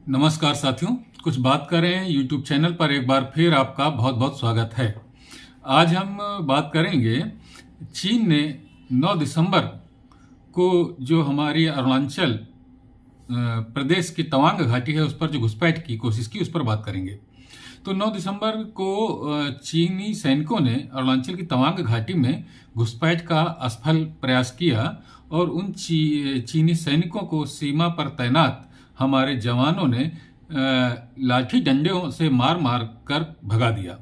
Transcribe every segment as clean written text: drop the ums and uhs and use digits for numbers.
नमस्कार साथियों, कुछ बात करें यूट्यूब चैनल पर एक बार फिर आपका बहुत बहुत स्वागत है। आज हम बात करेंगे चीन ने 9 दिसंबर को जो हमारी अरुणाचल प्रदेश की तवांग घाटी है उस पर जो घुसपैठ की कोशिश की उस पर बात करेंगे। तो 9 दिसंबर को चीनी सैनिकों ने अरुणाचल की तवांग घाटी में घुसपैठ का असफल प्रयास किया और उन चीनी सैनिकों को सीमा पर तैनात हमारे जवानों ने लाठी डंडों से मार मार कर भगा दिया।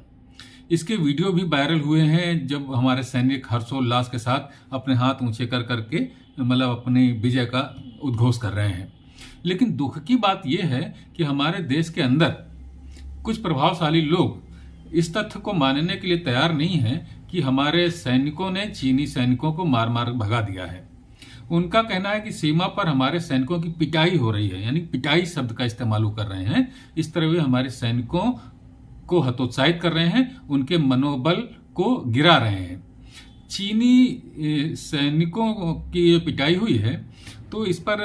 इसके वीडियो भी वायरल हुए हैं जब हमारे सैनिक हर्षोल्लास के साथ अपने हाथ ऊंचे कर करके मतलब अपनी विजय का उद्घोष कर रहे हैं। लेकिन दुख की बात यह है कि हमारे देश के अंदर कुछ प्रभावशाली लोग इस तथ्य को मानने के लिए तैयार नहीं हैं कि हमारे सैनिकों ने चीनी सैनिकों को मार मार भगा दिया है। उनका कहना है कि सीमा पर हमारे सैनिकों की पिटाई हो रही है, यानी पिटाई शब्द का इस्तेमाल कर रहे हैं। इस तरह वे हमारे सैनिकों को हतोत्साहित कर रहे हैं, उनके मनोबल को गिरा रहे हैं। चीनी सैनिकों की पिटाई हुई है तो इस पर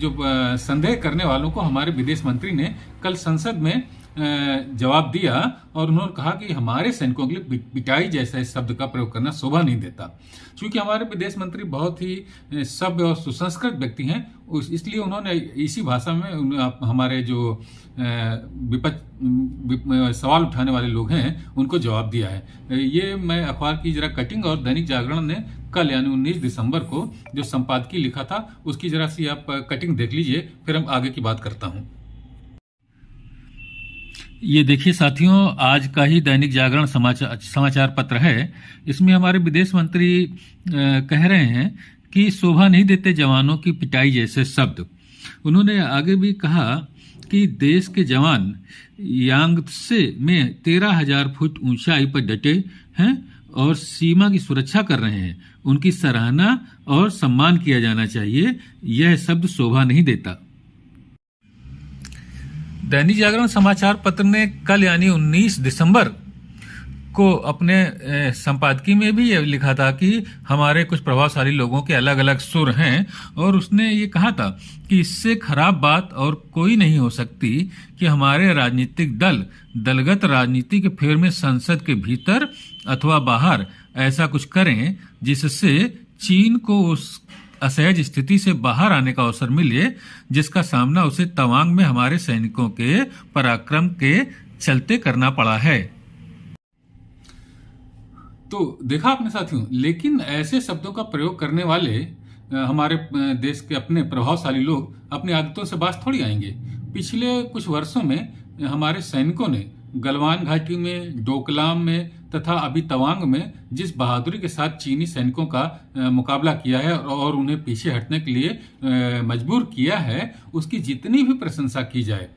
जो संदेह करने वालों को हमारे विदेश मंत्री ने कल संसद में जवाब दिया और उन्होंने कहा कि हमारे सैनिकों के लिए पिटाई जैसा शब्द का प्रयोग करना शोभा नहीं देता। क्योंकि हमारे विदेश मंत्री बहुत ही सभ्य और सुसंस्कृत व्यक्ति हैं, इसलिए उन्होंने इसी भाषा में हमारे जो सवाल उठाने वाले लोग हैं उनको जवाब दिया है। ये मैं अखबार की जरा कटिंग और दैनिक जागरण ने कल यानी 19 दिसंबर को जो संपादकीय लिखा था उसकी जरा सी आप कटिंग देख लीजिए, फिर हम आगे की बात करता हूं। ये देखिए साथियों, आज का ही दैनिक जागरण समाचार पत्र है। इसमें हमारे विदेश मंत्री कह रहे हैं कि शोभा नहीं देते जवानों की पिटाई जैसे शब्द। उन्होंने आगे भी कहा कि देश के जवान यांगत्से में 13,000 फुट ऊंचाई पर डटे हैं और सीमा की सुरक्षा कर रहे हैं। उनकी सराहना और सम्मान किया जाना चाहिए। यह शब्द शोभा नहीं देता। दैनिक जागरण समाचार पत्र ने कल यानी 19 दिसंबर को अपने संपादकीय में भी ये लिखा था कि हमारे कुछ प्रभावशाली लोगों के अलग अलग सुर हैं और उसने ये कहा था कि इससे खराब बात और कोई नहीं हो सकती कि हमारे राजनीतिक दल दलगत राजनीति के फेर में संसद के भीतर अथवा बाहर ऐसा कुछ करें जिससे चीन को उस असहज स्थिति से बाहर आने का अवसर मिले जिसका सामना उसे तवांग में हमारे सैनिकों के पराक्रम के चलते करना पड़ा है। तो देखा आपने साथियों, लेकिन ऐसे शब्दों का प्रयोग करने वाले हमारे देश के अपने प्रभावशाली लोग अपनी आदतों से बाज थोड़ी आएंगे। पिछले कुछ वर्षों में हमारे सैनिकों ने गलवान घाटी में, डोकलाम में तथा अभी तवांग में जिस बहादुरी के साथ चीनी सैनिकों का मुकाबला किया है और उन्हें पीछे हटने के लिए मजबूर किया है, उसकी जितनी भी प्रशंसा की जाए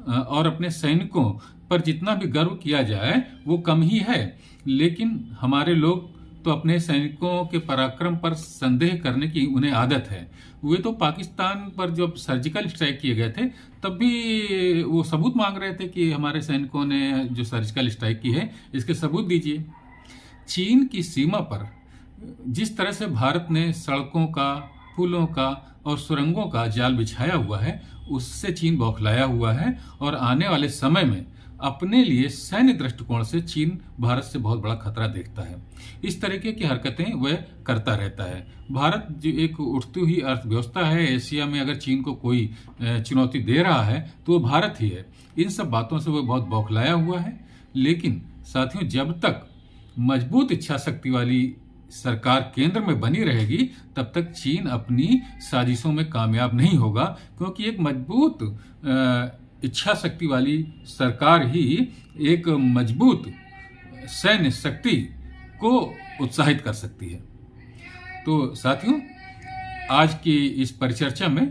और अपने सैनिकों पर जितना भी गर्व किया जाए वो कम ही है। लेकिन हमारे लोग तो अपने सैनिकों के पराक्रम पर संदेह करने की उन्हें आदत है। वे तो पाकिस्तान पर जब सर्जिकल स्ट्राइक किए गए थे तब भी वो सबूत मांग रहे थे कि हमारे सैनिकों ने जो सर्जिकल स्ट्राइक की है इसके सबूत दीजिए। चीन की सीमा पर जिस तरह से भारत ने सड़कों का, पुलों का और सुरंगों का जाल बिछाया हुआ है उससे चीन बौखलाया हुआ है और आने वाले समय में अपने लिए सैन्य दृष्टिकोण से चीन भारत से बहुत बड़ा खतरा देखता है। इस तरीके की हरकतें वह करता रहता है। भारत जो एक उठती हुई अर्थव्यवस्था है, एशिया में अगर चीन को कोई चुनौती दे रहा है तो वो भारत ही है। इन सब बातों से वह बहुत बौखलाया हुआ है। लेकिन साथियों, जब तक मजबूत इच्छा शक्ति वाली सरकार केंद्र में बनी रहेगी तब तक चीन अपनी साजिशों में कामयाब नहीं होगा, क्योंकि एक मजबूत इच्छा शक्ति वाली सरकार ही एक मजबूत सैन्य शक्ति को उत्साहित कर सकती है। तो साथियों, आज की इस परिचर्चा में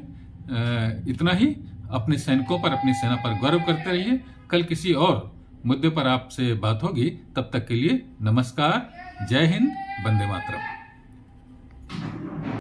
इतना ही। अपने सैनिकों पर, अपनी सेना पर गर्व करते रहिए। कल किसी और मुद्दे पर आपसे बात होगी। तब तक के लिए नमस्कार, जय हिंद, वंदे मातरम।